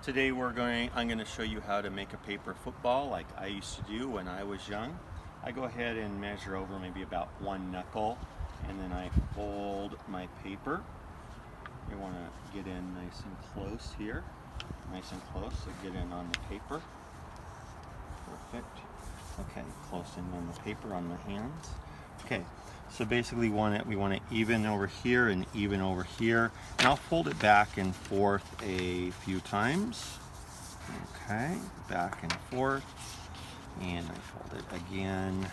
Today I'm going to show you how to make a paper football like I used to do when I was young. I go ahead and measure over maybe about 1 knuckle, and then I fold my paper. You want to get in nice and close here. Nice and close, so get in on the paper. Perfect. Okay, close in on the paper on the hands. Okay, so basically we want it even over here and even over here. And I'll fold it back and forth a few times. Okay, back and forth. And I fold it again,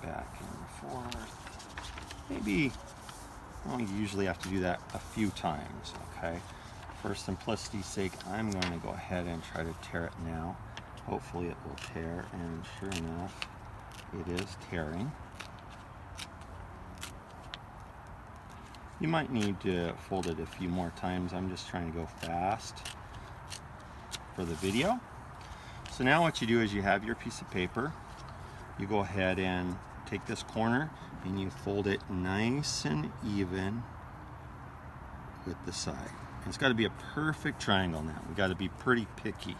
back and forth. Maybe, well, you usually have to do that a few times, okay? For simplicity's sake, I'm going to go ahead and try to tear it now. Hopefully it will tear, and sure enough, it is tearing. You might need to fold it a few more times. I'm just trying to go fast for the video. So now what you do is you have your piece of paper. You go ahead and take this corner and you fold it nice and even with the side. And it's got to be a perfect triangle now. We got to be pretty picky.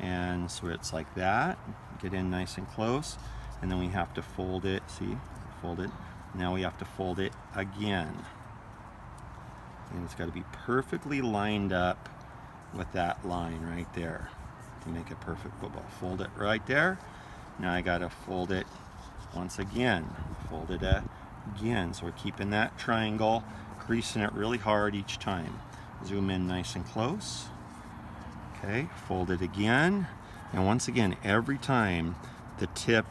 And so it's like that. Get in nice and close, and then we have to fold it. See, fold it. Now we have to fold it again. And it's got to be perfectly lined up with that line right there to make a perfect football. Fold it right there. Now I got to fold it once again. Fold it again. So we're keeping that triangle, creasing it really hard each time. Zoom in nice and close. Okay, fold it again. And once again, every time the tip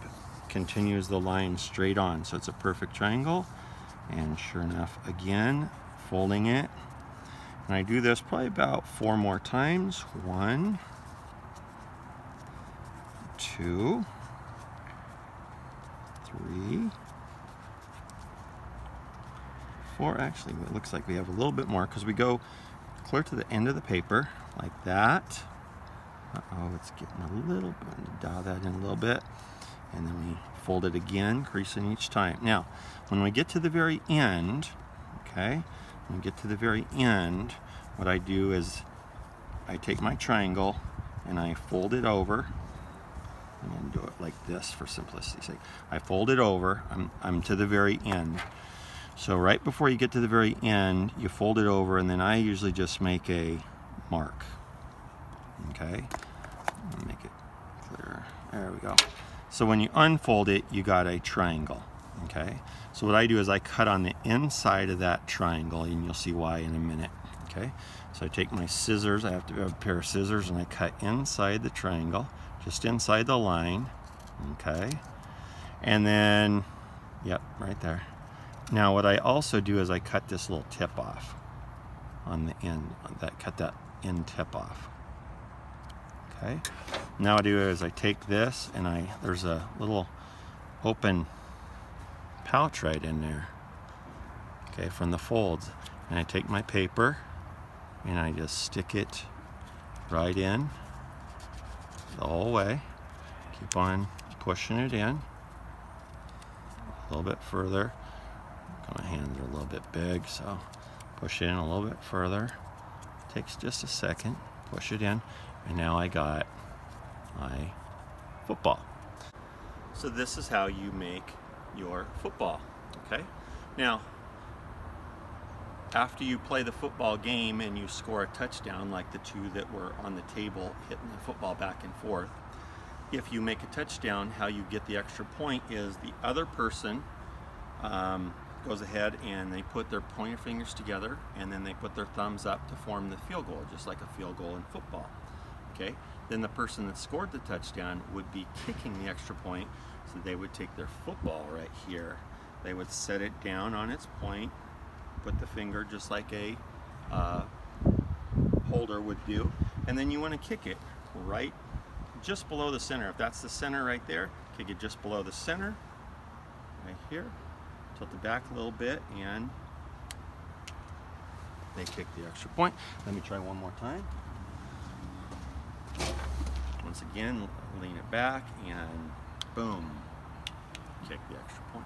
continues the line straight on. So it's a perfect triangle. And sure enough, again, folding it. And I do this probably about 4 more times. 1, 2, 3, 4. Actually, it looks like we have a little bit more because we go clear to the end of the paper like that. Uh-oh, it's getting a little bit, dial that in a little bit. And then we fold it again, creasing each time. Now, when we get to the very end, okay, when we get to the very end, what I do is I take my triangle and I fold it over. I'm going to do it like this for simplicity's sake. I fold it over. I'm to the very end. So right before you get to the very end, you fold it over, and then I usually just make a mark. Okay, make it clearer. There we go. So when you unfold it, you got a triangle. Okay, so what I do is I cut on the inside of that triangle, and you'll see why in a minute. Okay, so I take my scissors. I have to have a pair of scissors, and I cut inside the triangle, just inside the line. Okay, and then, yep, right there. Now what I also do is I cut this little tip off on the end. Cut that end tip off. Okay. Now what I do is I take this and there's a little open pouch right in there. Okay, from the folds. And I take my paper and I just stick it right in the whole way. Keep on pushing it in a little bit further. My hands are a little bit big, so push it in a little bit further. Takes just a second. Push it in, and now I got my football. So this is how you make your football. Okay. Now, after you play the football game and you score a touchdown, like the two that were on the table hitting the football back and forth, if you make a touchdown, how you get the extra point is the other person goes ahead and they put their pointer fingers together, and then they put their thumbs up to form the field goal, just like a field goal in football. Okay, then the person that scored the touchdown would be kicking the extra point, so they would take their football right here, they would set it down on its point, put the finger just like a holder would do, and then you want to kick it right just below the center. If that's the center right there, kick it just below the center right here. Tilt it back a little bit, and they kick the extra point. Let me try one more time. Once again, lean it back, and boom, kick the extra point.